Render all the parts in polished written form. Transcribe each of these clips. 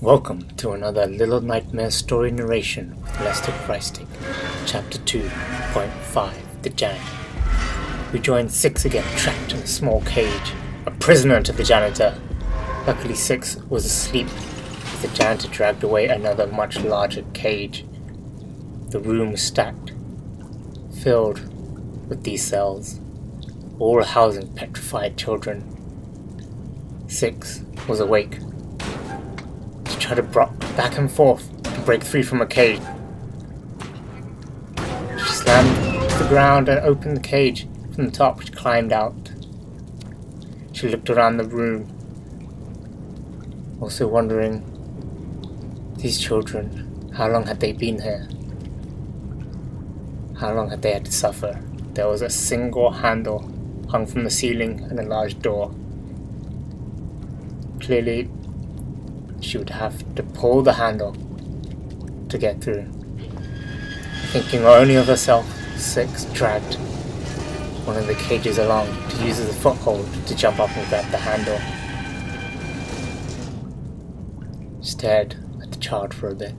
Welcome to another Little Nightmare story narration with leftstickrightstick, Chapter 2.5, The Janitor. We join Six again, trapped in a small cage, a prisoner to the janitor. Luckily Six was asleep as the janitor dragged away another much larger cage. The room was stacked, filled with these cells, all housing petrified children. Six was awake. She tried to back and forth to break free from a cage. She slammed to the ground and opened the cage from the top. She climbed out. She looked around the room, also wondering, these children, how long had they been here? How long had they had to suffer? There was a single handle hung from the ceiling and a large door. Clearly, she would have to pull the handle to get through. Thinking only of herself, Six dragged one of the cages along to use as a foothold to jump up and grab the handle. Stared at the child for a bit.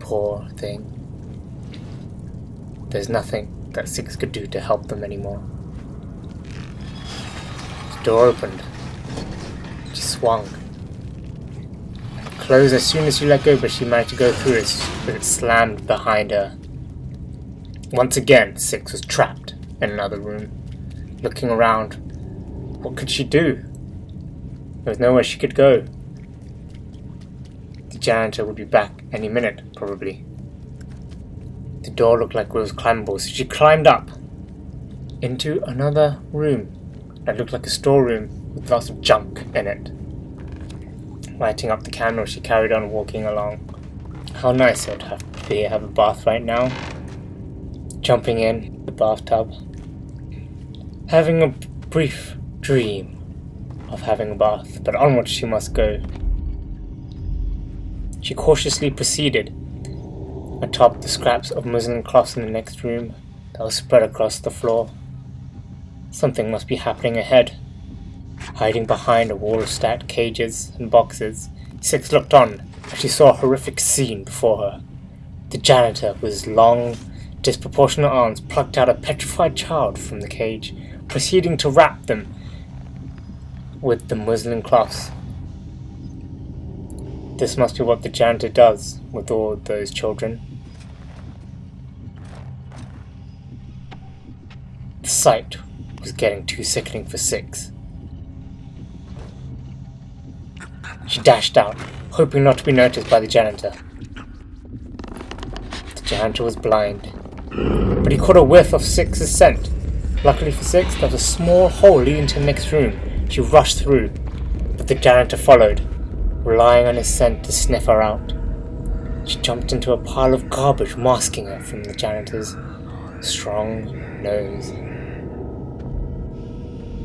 Poor thing. There's nothing that Six could do to help them anymore. The door opened. She swung. Closed as soon as she let go, but she managed to go through it, but it slammed behind her. Once again, Six was trapped in another room. Looking around, what could she do? There was nowhere she could go. The janitor would be back any minute, probably. The door looked like it was climbable, so she climbed up into another room that looked like a storeroom with lots of junk in it. Lighting up the candle, she carried on walking along. How nice it would have to be to have a bath right now. Jumping in the bathtub. Having a brief dream of having a bath, but onward she must go. She cautiously proceeded atop the scraps of muslin cloths in the next room that was spread across the floor. Something must be happening ahead. Hiding behind a wall of stacked cages and boxes, Six looked on as she saw a horrific scene before her. The janitor, with his long, disproportionate arms, plucked out a petrified child from the cage, proceeding to wrap them with the muslin cloths. This must be what the janitor does with all those children. The sight was getting too sickening for Six. She dashed out, hoping not to be noticed by the janitor. The janitor was blind, but he caught a whiff of Six's scent. Luckily for Six, there was a small hole leading to the next room. She rushed through, but the janitor followed, relying on his scent to sniff her out. She jumped into a pile of garbage, masking her from the janitor's strong nose.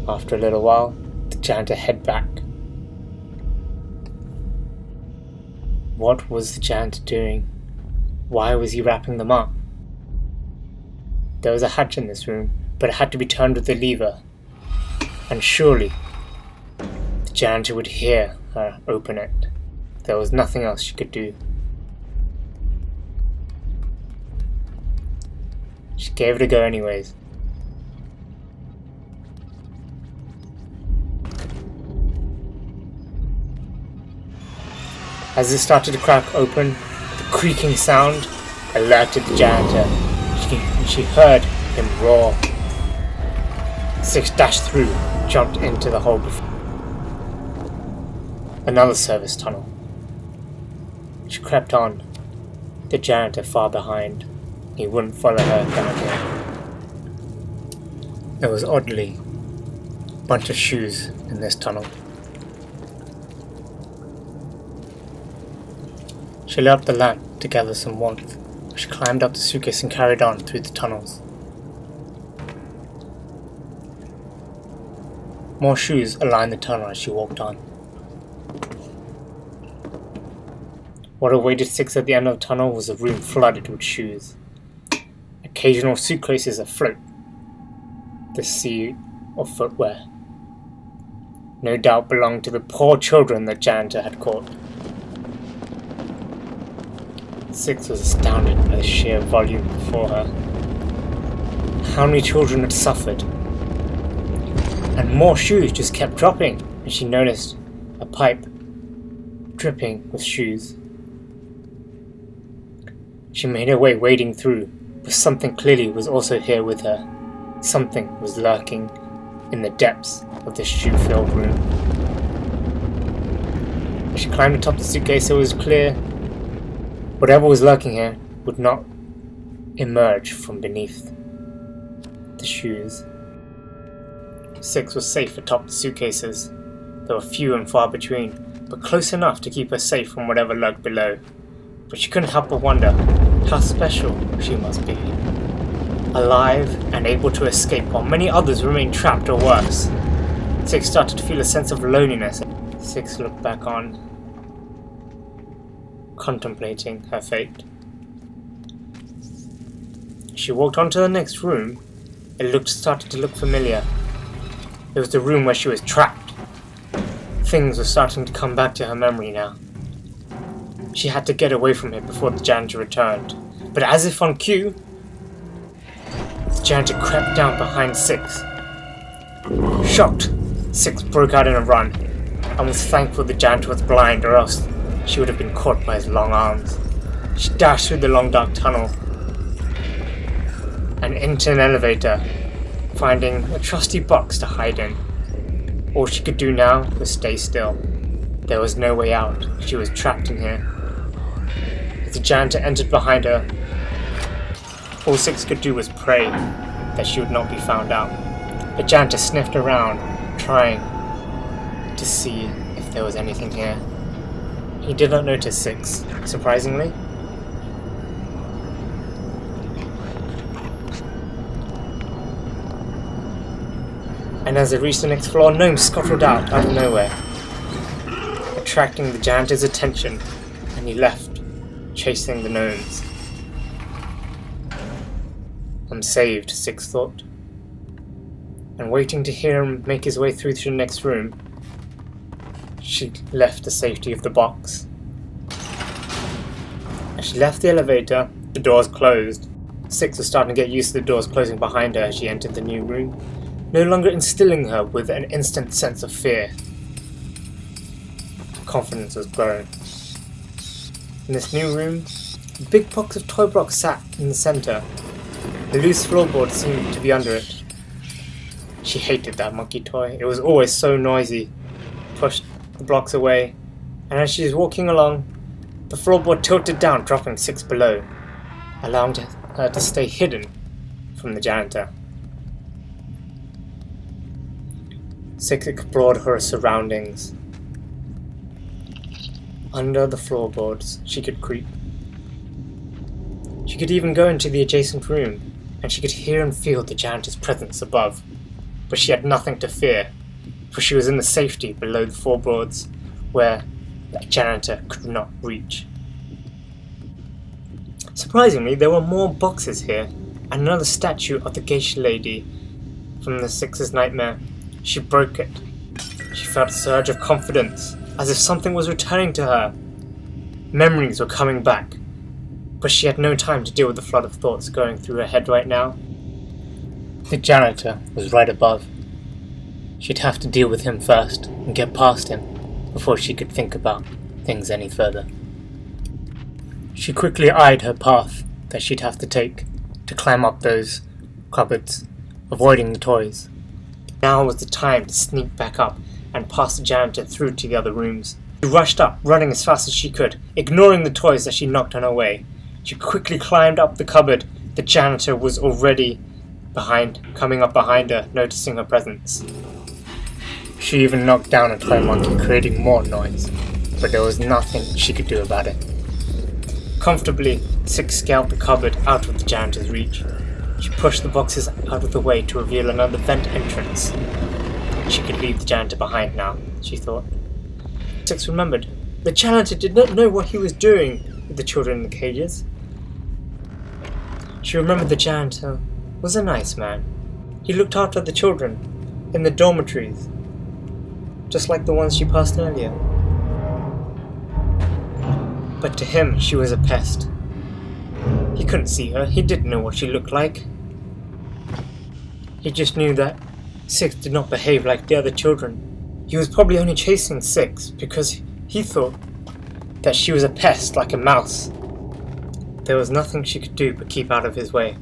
After a little while, the janitor headed back. What was the janitor doing? Why was he wrapping them up? There was a hatch in this room, but it had to be turned with a lever. And surely, the janitor would hear her open it. There was nothing else she could do. She gave it a go anyways. As it started to crack open, the creaking sound alerted the janitor. She heard him roar. Six dashed through, jumped into the hole before. Another service tunnel. She crept on, the janitor far behind. He wouldn't follow her down here. There was oddly a bunch of shoes in this tunnel. She lit up the lamp to gather some warmth. She climbed up the suitcase and carried on through the tunnels. More shoes aligned the tunnel as she walked on. What awaited Six at the end of the tunnel was a room flooded with shoes. Occasional suitcases afloat. The sea of footwear. No doubt belonged to the poor children the janitor had caught. Six was astounded by the sheer volume before her. How many children had suffered? And more shoes just kept dropping, and she noticed a pipe dripping with shoes. She made her way wading through, but something clearly was also here with her. Something was lurking in the depths of this shoe-filled room. As she climbed atop the suitcase, it was clear whatever was lurking here would not emerge from beneath the shoes. Six was safe atop the suitcases. There were few and far between, but close enough to keep her safe from whatever lurked below. But she couldn't help but wonder how special she must be. Alive and able to escape while many others remained trapped or worse. Six started to feel a sense of loneliness. Six looked back on, contemplating her fate. She walked on to the next room. It started to look familiar. It was the room where she was trapped. Things were starting to come back to her memory now. She had to get away from it before the janitor returned. But as if on cue, the janitor crept down behind Six. Shocked, Six broke out in a run, and was thankful the janitor was blind, or else she would have been caught by his long arms. She dashed through the long dark tunnel and into an elevator, finding a trusty box to hide in. All she could do now was stay still. There was no way out. She was trapped in here. As the janitor entered behind her, all Six could do was pray that she would not be found out. The janitor sniffed around, trying to see if there was anything here. He did not notice Six, surprisingly. And as they reached the next floor, gnomes scuttled out of nowhere, attracting the janitor's attention, and he left, chasing the gnomes. I'm saved, Six thought, and waiting to hear him make his way through to the next room, she left the safety of the box. As she left the elevator, the doors closed. Six was starting to get used to the doors closing behind her as she entered the new room, no longer instilling her with an instant sense of fear. Confidence was growing. In this new room, a big box of toy blocks sat in the center. The loose floorboard seemed to be under it. She hated that monkey toy. It was always so noisy. Pushed the blocks away, and as she was walking along, the floorboard tilted down, dropping Six below, allowing her to stay hidden from the janitor. Six explored her surroundings. Under the floorboards, she could creep. She could even go into the adjacent room, and she could hear and feel the janitor's presence above. But she had nothing to fear, for she was in the safety below the floorboards, where the janitor could not reach. Surprisingly, there were more boxes here, and another statue of the geisha lady from the Six's nightmare. She broke it. She felt a surge of confidence, as if something was returning to her. Memories were coming back, but she had no time to deal with the flood of thoughts going through her head right now. The janitor was right above. She'd have to deal with him first and get past him before she could think about things any further. She quickly eyed her path that she'd have to take to climb up those cupboards, avoiding the toys. Now was the time to sneak back up and pass the janitor through to the other rooms. She rushed up, running as fast as she could, ignoring the toys that she knocked on her way. She quickly climbed up the cupboard. The janitor was already coming up behind her, noticing her presence. She even knocked down a toy monkey, creating more noise, but there was nothing she could do about it. Comfortably, Six scaled the cupboard out of the janitor's reach. She pushed the boxes out of the way to reveal another vent entrance. She could leave the janitor behind now, she thought. Six remembered. The janitor did not know what he was doing with the children in the cages. She remembered the janitor was a nice man. He looked after the children in the dormitories, just like the ones she passed earlier. But to him, she was a pest. He couldn't see her. He didn't know what she looked like. He just knew that Six did not behave like the other children. He was probably only chasing Six because he thought that she was a pest like a mouse. There was nothing she could do but keep out of his way.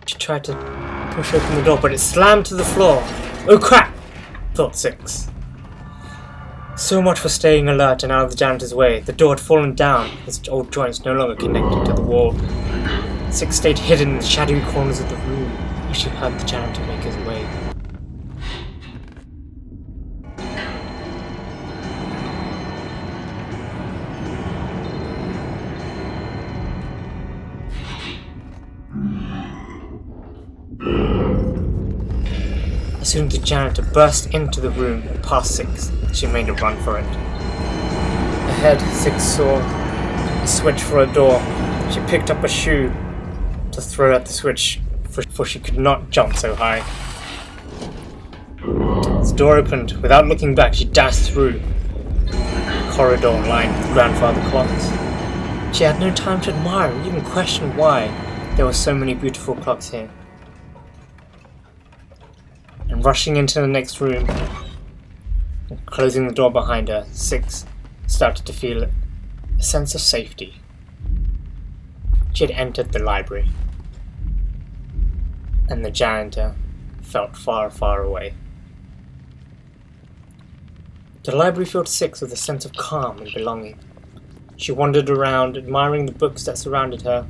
She tried to push open the door, but it slammed to the floor. Oh crap! Thought Six. So much for staying alert and out of the janitor's way. The door had fallen down, its old joints no longer connected to the wall. Six stayed hidden in the shadowy corners of the room as she heard the janitor make his way. As soon as the janitor burst into the room and past Six, she made a run for it. Ahead, Six saw a switch for a door. She picked up a shoe to throw at the switch, for she could not jump so high. As the door opened, without looking back, she dashed through the corridor lined with grandfather clocks. She had no time to admire or even question why there were so many beautiful clocks here. And rushing into the next room and closing the door behind her, Six started to feel a sense of safety. She had entered the library, and the janitor felt far, far away. The library filled Six with a sense of calm and belonging. She wandered around, admiring the books that surrounded her.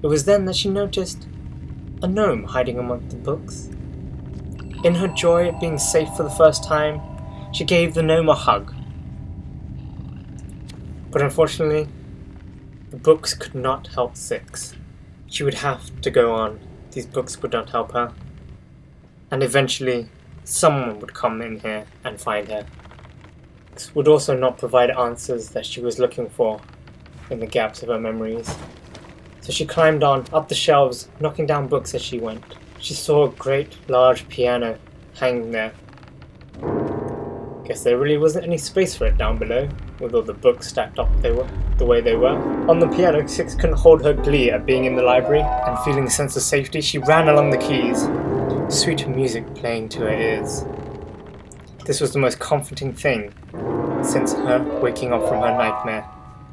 It was then that she noticed a gnome hiding among the books. In her joy at being safe for the first time, she gave the gnome a hug. But unfortunately, the books could not help Six. She would have to go on. These books would not help her. And eventually, someone would come in here and find her. This would also not provide answers that she was looking for in the gaps of her memories. So she climbed on, up the shelves, knocking down books as she went. She saw a great, large piano hanging there. Guess there really wasn't any space for it down below, with all the books stacked up the way they were. On the piano, Six couldn't hold her glee at being in the library, and feeling a sense of safety, she ran along the keys, sweet music playing to her ears. This was the most comforting thing since her waking up from her nightmare,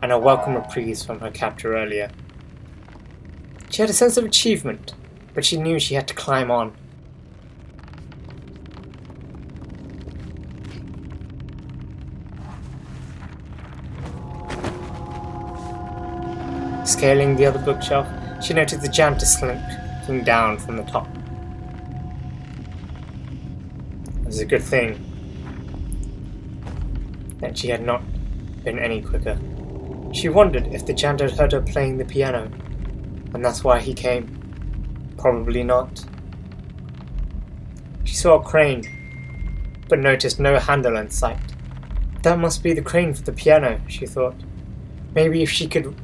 and a welcome reprise from her captor earlier. She had a sense of achievement, but she knew she had to climb on. Scaling the other bookshelf, she noticed the janitor slinking down from the top. It was a good thing that she had not been any quicker. She wondered if the janitor had heard her playing the piano, and that's why he came. Probably not. She saw a crane, but noticed no handle in sight. That must be the crane for the piano, she thought. Maybe if she could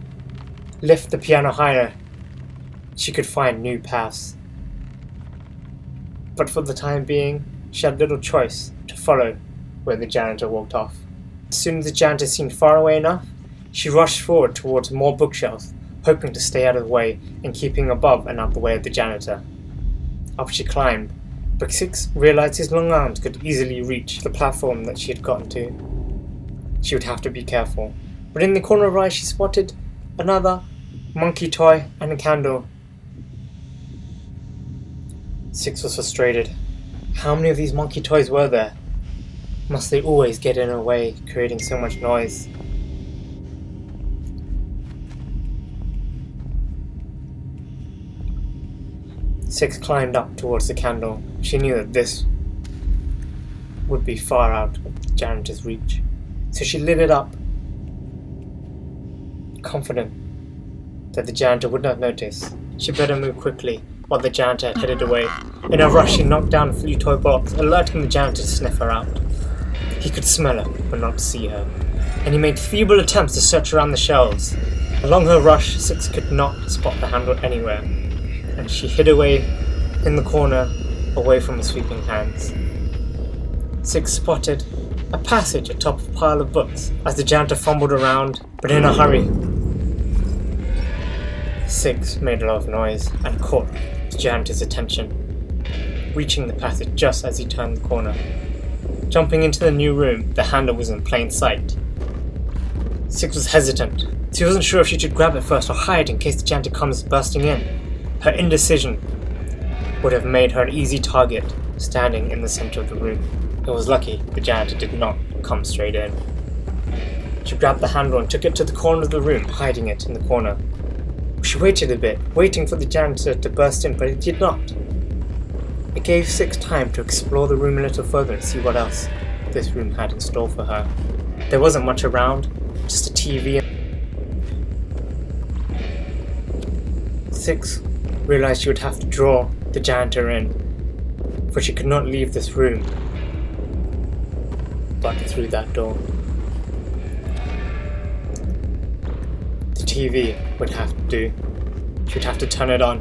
lift the piano higher, she could find new paths. But for the time being, she had little choice to follow where the janitor walked off. As soon as the janitor seemed far away enough, she rushed forward towards more bookshelves, hoping to stay out of the way and keeping above and out the way of the janitor. Up she climbed, but Six realized his long arms could easily reach the platform that she had gotten to. She would have to be careful, but in the corner of her eye she spotted another monkey toy and a candle. Six was frustrated. How many of these monkey toys were there? Must they always get in her way, creating so much noise? Six climbed up towards the candle. She knew that this would be far out of the janitor's reach, so she lit it up, confident that the janitor would not notice. She better move quickly while the janitor had headed away. In a rush, she knocked down a few toy box, alerting the janitor to sniff her out. He could smell her, but not see her, and he made feeble attempts to search around the shelves. Along her rush, Six could not spot the handle anywhere. and she hid away in the corner, away from the sweeping hands. Six spotted a passage atop a pile of books as the janitor fumbled around, but in a hurry. Six made a lot of noise and caught the janitor's attention, reaching the passage just as he turned the corner. Jumping into the new room, the handle was in plain sight. Six was hesitant. She wasn't sure if she should grab it first or hide in case the janitor comes bursting in. Her indecision would have made her an easy target, standing in the center of the room. It was lucky the janitor did not come straight in. She grabbed the handle and took it to the corner of the room, hiding it in the corner. She waited a bit, waiting for the janitor to burst in, but it did not. It gave Six time to explore the room a little further and see what else this room had in store for her. There wasn't much around, just a TV. Six realized she would have to draw the janitor in, for she could not leave this room but through that door. The TV would have to do. She would have to turn it on.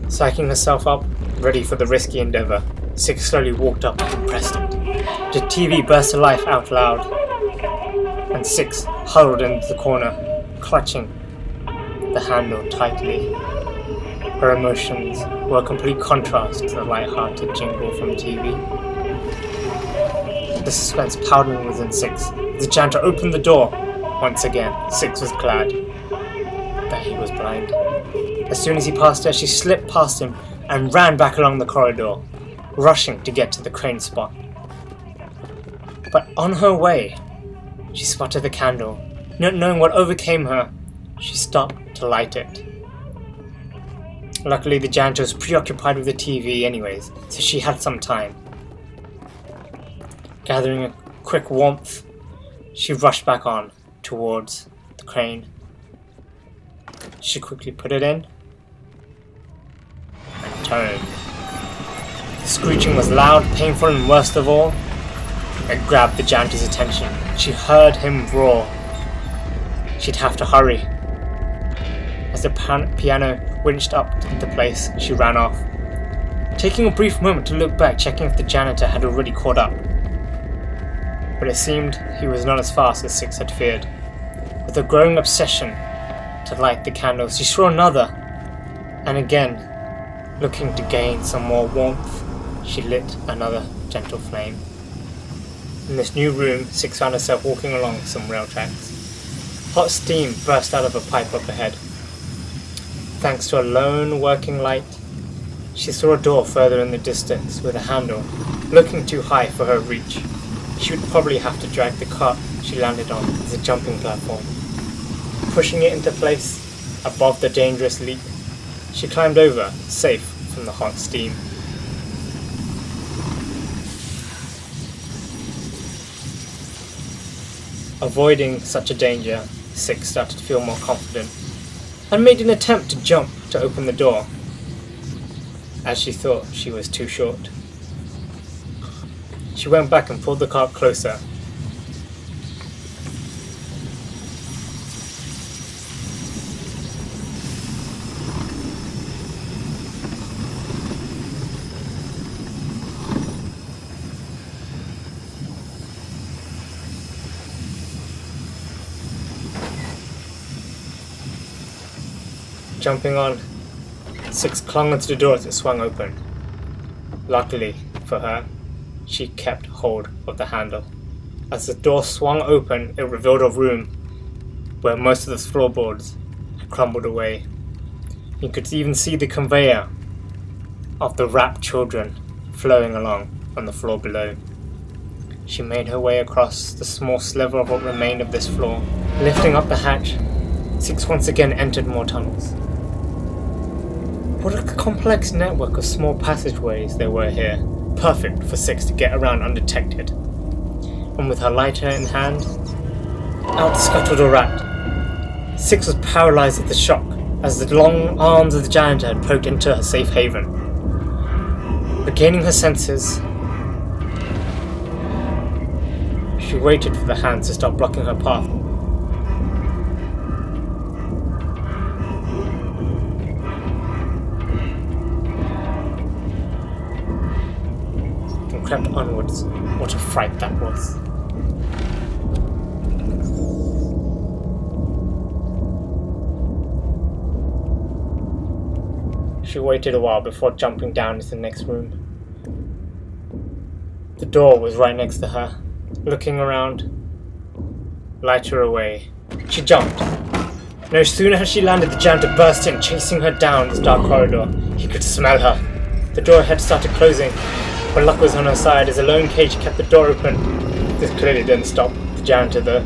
Psyching herself up, ready for the risky endeavor, Six slowly walked up and pressed it. The TV burst to life out loud, and Six huddled into the corner, clutching the handle tightly. Her emotions were a complete contrast to the light-hearted jingle from the TV. The suspense powdering within Six. The janitor opened the door. Once again, Six was glad that he was blind. As soon as he passed her, she slipped past him and ran back along the corridor, rushing to get to the crane spot. But on her way, she spotted the candle. Not knowing what overcame her, she stopped to light it. Luckily, the janitor was preoccupied with the TV anyways, so she had some time. Gathering a quick warmth, she rushed back on towards the crane. She quickly put it in and turned. The screeching was loud, painful, and worst of all, it grabbed the janitor's attention. She heard him roar. She'd have to hurry. As the piano winched up into place, she ran off, taking a brief moment to look back, checking if the janitor had already caught up. But it seemed he was not as fast as Six had feared. With a growing obsession to light the candles, she saw another, and again, looking to gain some more warmth, she lit another gentle flame. In this new room, Six found herself walking along some rail tracks. Hot steam burst out of a pipe up ahead. Thanks to a lone working light, she saw a door further in the distance with a handle, looking too high for her reach. She would probably have to drag the cart she landed on as a jumping platform. Pushing it into place above the dangerous leap, she climbed over, safe from the hot steam. Avoiding such a danger, Six started to feel more confident and made an attempt to jump to open the door, as she thought she was too short. She went back and pulled the cart closer. Jumping on, Six clung onto the door as it swung open. Luckily for her, she kept hold of the handle. As the door swung open, it revealed a room where most of the floorboards had crumbled away. You could even see the conveyor of the wrapped children flowing along on the floor below. She made her way across the small sliver of what remained of this floor. Lifting up the hatch, Six once again entered more tunnels. What a complex network of small passageways there were here, perfect for Six to get around undetected. And with her lighter in hand, out scuttled a rat. Six was paralyzed at the shock as the long arms of the janitor had poked into her safe haven. Regaining her senses, she waited for the hands to stop blocking her path. crept onwards. What a fright that was. She waited a while before jumping down into the next room. The door was right next to her. Looking around, lighter away, she jumped. No sooner had she landed, the janitor burst in, chasing her down this dark corridor. He could smell her. The door had started closing, but luck was on her side as a lone cage kept the door open. This clearly didn't stop the janitor though.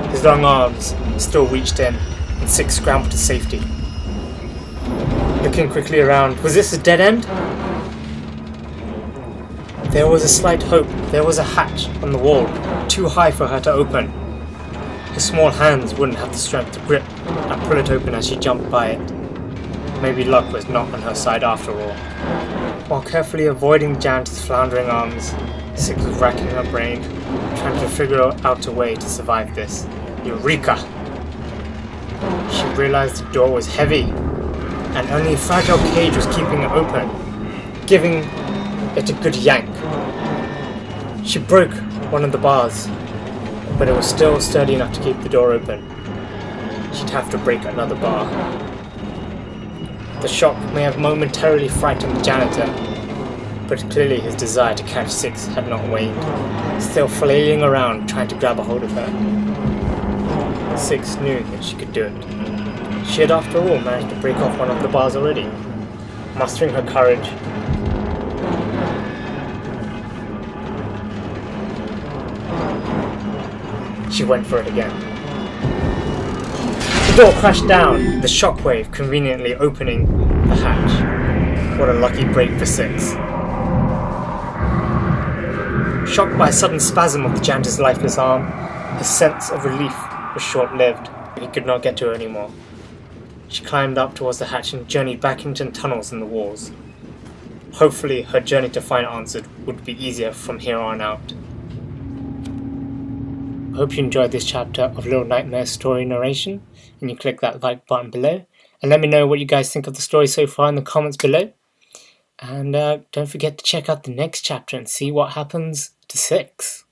His long arms still reached in, and Six scrambled to safety. Looking quickly around, was this a dead end? There was a slight hope. There was a hatch on the wall, too high for her to open. Her small hands wouldn't have the strength to grip and pull it open as she jumped by it. Maybe luck was not on her side after all. While carefully avoiding the janitor's floundering arms, Six was racking her brain, trying to figure out a way to survive this. Eureka! She realized the door was heavy, and only a fragile cage was keeping it open, giving it a good yank. She broke one of the bars, but it was still sturdy enough to keep the door open. She'd have to break another bar. The shock may have momentarily frightened the janitor, but clearly his desire to catch Six had not waned, still flailing around trying to grab a hold of her. Six knew that she could do it. She had after all managed to break off one of the bars already. Mustering her courage, she went for it again. The door crashed down, the shockwave conveniently opening the hatch. What a lucky break for Six. Shocked by a sudden spasm of the janitor's lifeless arm, his sense of relief was short-lived. He could not get to her anymore. She climbed up towards the hatch and journeyed back into the tunnels in the walls. Hopefully her journey to find answers would be easier from here on out. I hope you enjoyed this chapter of Little Nightmares story narration, and you click that like button below, and let me know what you guys think of the story so far in the comments below. And don't forget to check out the next chapter and see what happens to Six.